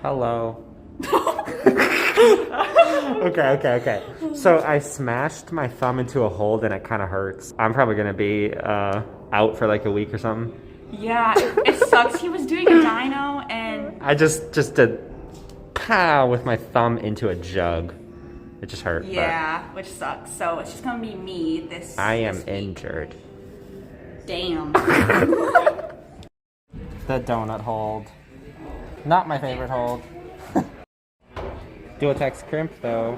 Hello. Okay. So I smashed my thumb into a hole and it kind of hurts. I'm probably gonna be out for like a week or something. Yeah, it sucks. He was doing a dyno and I just did pow with my thumb into a jug. It just hurt. Yeah, which sucks. So it's just gonna be me this. I am week. injured. Damn. The donut hold. Not my favorite hold. Dual-text crimp though.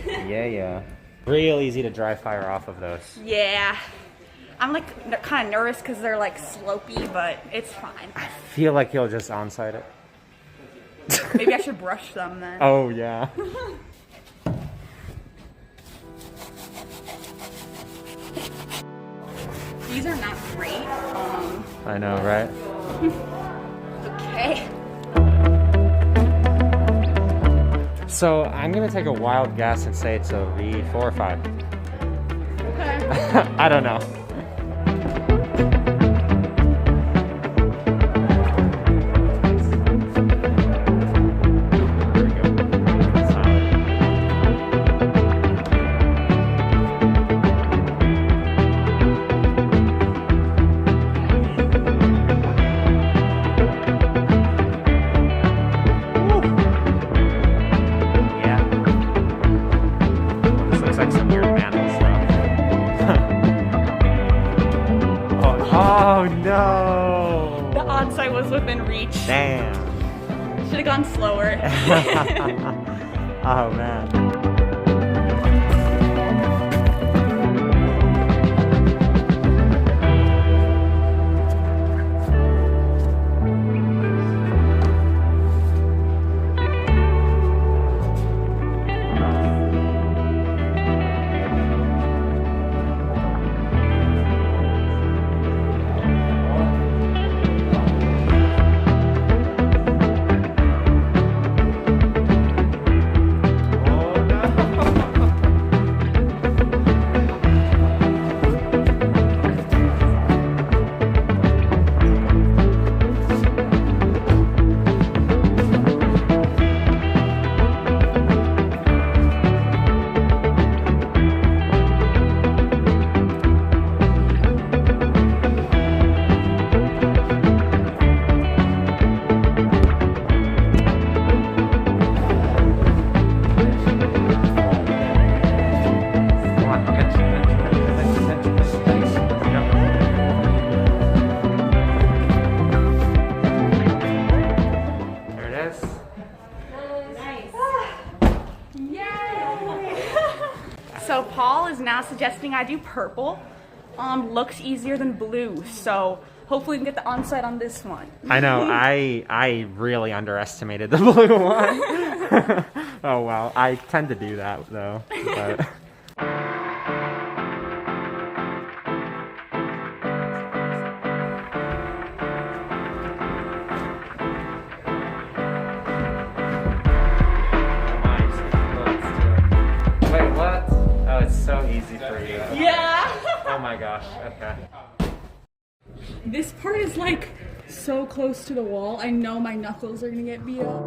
Yeah. Real easy to dry fire off of those. Yeah. I'm like kind of nervous because they're like slopey, but it's fine. I feel like you'll just onside it. Maybe I should brush them then. Oh yeah. These are not great. I know, right? Okay. So I'm gonna take a wild guess and say it's a V4 or 5. Okay. I don't know. Oh no! The onside was within reach. Damn. Should have gone slower. Oh man. So Paul is now suggesting I do purple. Looks easier than blue, so hopefully we can get the onside on this one. I know, I really underestimated the blue one. Oh well, I tend to do that though. But. Wait, what? Oh, it's so easy for you. Yeah! Oh my gosh, okay. This part is like so close to the wall. I know my knuckles are gonna get beat up.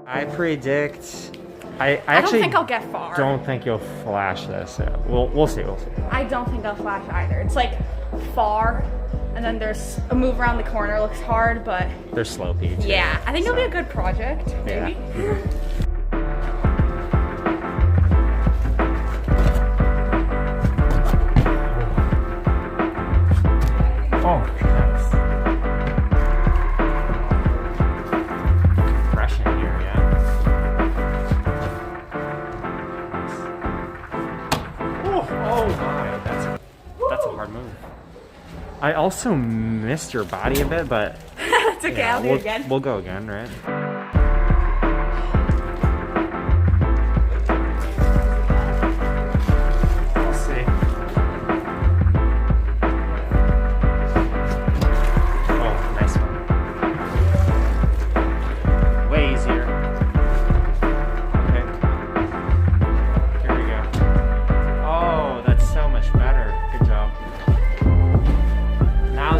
I predict. I don't actually think I'll get far. don't think you'll flash this. We'll see. I don't think I'll flash either. It's like far, and then there's a move around the corner. Looks hard, but They're slopey too. yeah, I think it'll be a good project. Maybe. Yeah. Oh, nice. Fresh in here, yeah. Oh my, that's a hard move. I also missed your body a bit, but It's okay, yeah, I'll do it again. we'll go again, right? We'll see. Oh, nice one. Way easier. Okay. Here we go. Oh, that's so much better. Good job. Now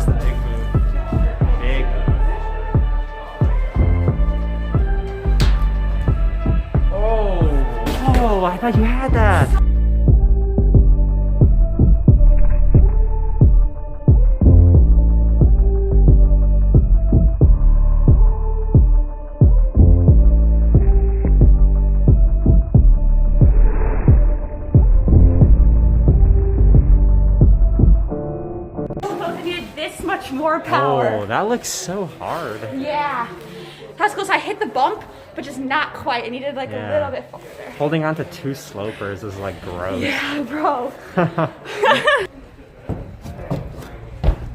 thought you had that. More power. Oh, that looks so hard. Yeah. That's close. I hit the bump, but just not quite. I needed like a little bit farther. Holding on to 2 slopers is like gross. Yeah, bro.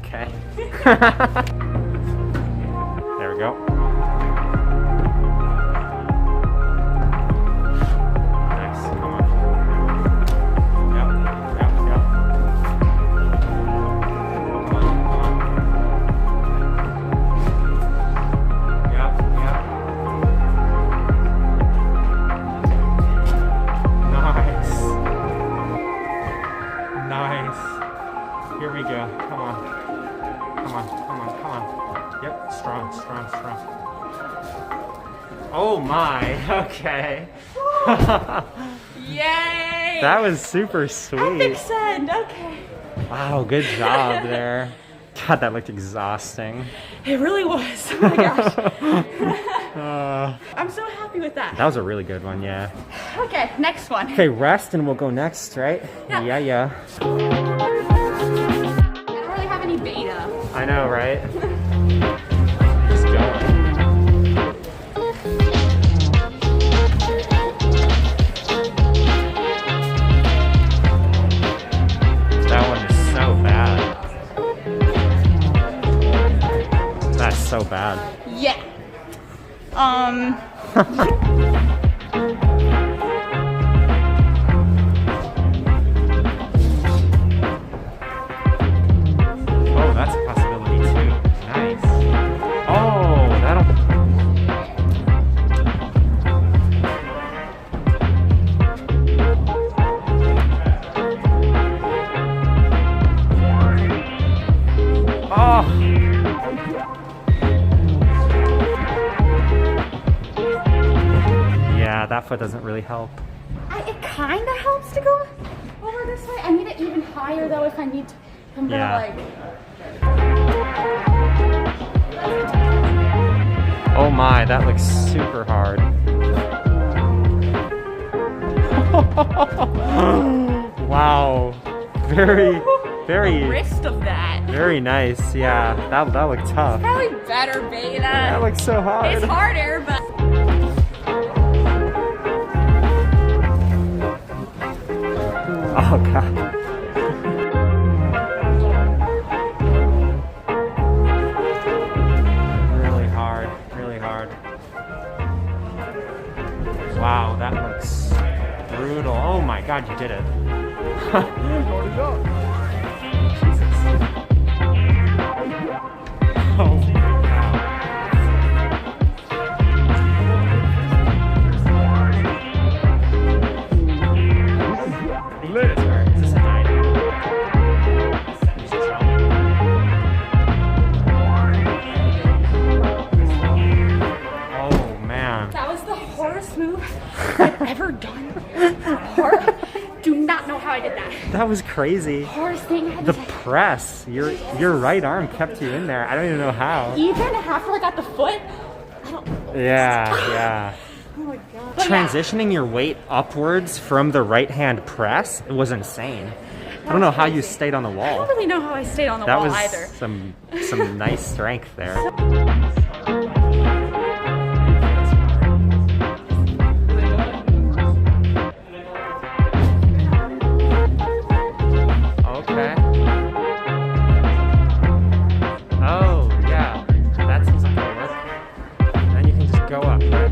Okay. There we go. Nice. Come on. Yep. Yep. Yep. Here we go. Come on. Come on. Come on. Come on. Yep. Strong, strong, strong. Oh my. Okay. Yay! That was super sweet. Epic send. Okay. Wow, good job there. God, that looked exhausting. It really was. Oh my gosh. I'm so happy with that. That was a really good one, yeah. Okay, next one. Okay, rest and we'll go next, right? Yeah. Yeah. I don't really have any beta. I know, right? Just going. That one is so bad. That's so bad. Yeah. Oh, that's a possibility too. Nice. Oh, that'll... Oh! Yeah, that foot doesn't really help. It kind of helps to go over this way. I need it even higher though if I need to. I'm gonna like... Oh my, that looks super hard. Wow. Very The wrist of that. very nice. Yeah, that looked tough. Probably better beta. That looks so hard. It's harder, but... Oh god. Really hard, really hard. Wow, that looks brutal. Oh my god, you did it. Jesus. Oh wow. Lit. Is this a Dyno? Oh man. That was the hardest move I've ever done. Hard. Do not know how I did that. That was crazy. Hardest thing I had The to press, your right arm kept you in there. I don't even know how. even after I got the foot. I don't. Yeah. Oh my god. But Transitioning your weight upwards from the right hand press, it was insane. I don't know how you stayed on the I wall. don't really know how I stayed on the That wall was either. some nice strength there. Okay. Oh, yeah. That seems like it'll work. Then you can just go up, right?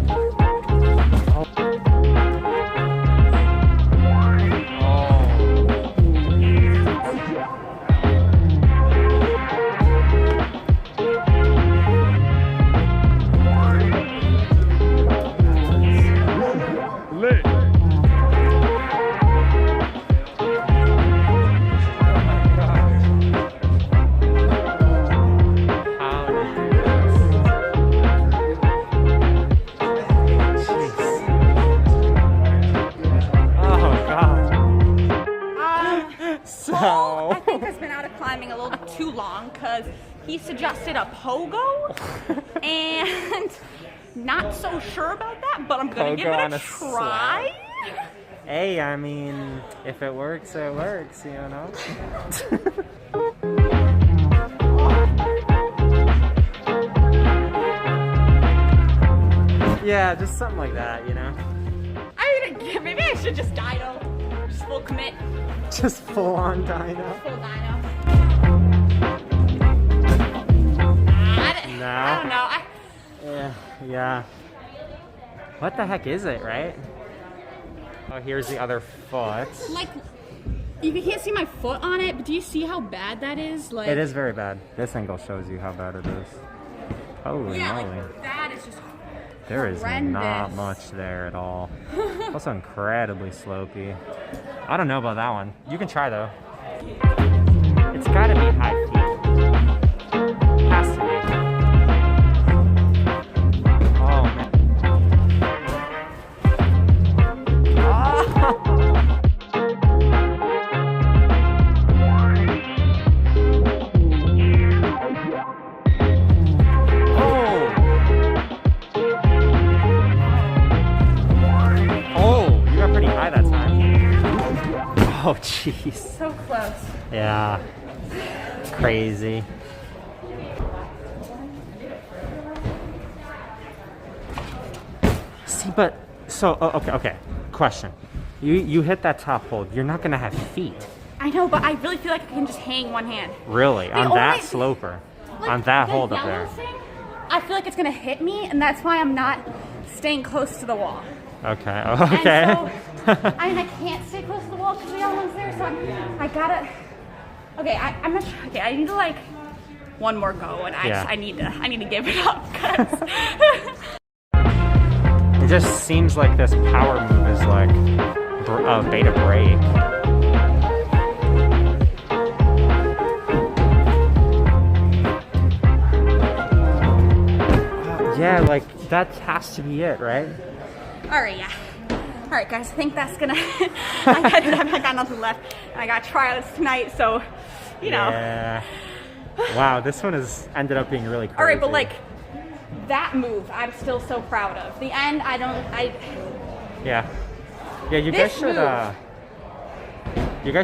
Oh. Oh. getting a little bit too long because he suggested a pogo, and not so sure about that, but I'm gonna give it a try. Hey, I mean, if it works, it works, you know? Yeah, just something like that, you know? Maybe I should just dyno. Just full commit. Just full on dyno? Full dyno. No. I don't know. Yeah. What the heck is it, right? Oh, here's the other foot. Like, you can't see my foot on it, but do you see how bad that is? Like, it is very bad. This angle shows you how bad it is. Holy yeah, moly. like, that is just There is horrendous. not much there at all. Also incredibly slopey. I don't know about that one. You can try though. It's gotta be high feet. Has to be. Oh man. Oh, jeez. so close. Yeah. Crazy. See, but, so, okay. Question. You hit that top hold. You're not going to have feet. I know, but I really feel like I can just hang one hand. Really? On that only- sloper? Like, on that the hold up yellow there? thing, I feel like it's going to hit me, and that's why I'm not staying close to the wall. Okay. Okay. And so, I mean, I can't stay close to the wall because the other one's there, so I gotta. Okay, I'm not sure. Okay, I need to like one more go, and I need to give it up. 'Cause it just seems like this power move is like beta break. Yeah, like that has to be it, right? All right, yeah. All right, guys, I think that's gonna. I got nothing left, and I got to try this tonight, so you know. Yeah. Wow, this one has ended up being really crazy. All right, but like that move, I'm still so proud of. The end, Yeah. Yeah, you guys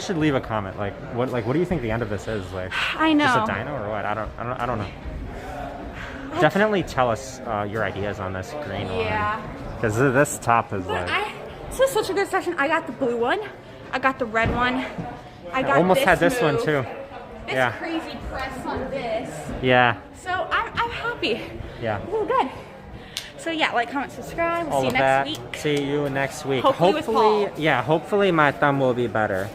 should leave a comment. Like, what do you think the end of this is? Like, I know. Just a dyno or what? I don't know. Definitely tell us your ideas on this green one. Yeah. Because this top is But like. this is such a good session. I got the blue one. I got the red one. I got almost this had this move, one too. This Yeah. crazy press on this. Yeah. So I'm happy. Yeah. Ooh, good. So yeah, like, comment, subscribe. We'll All see you of that. next week. See you next week. Hopefully with Paul. Yeah, hopefully my thumb will be better.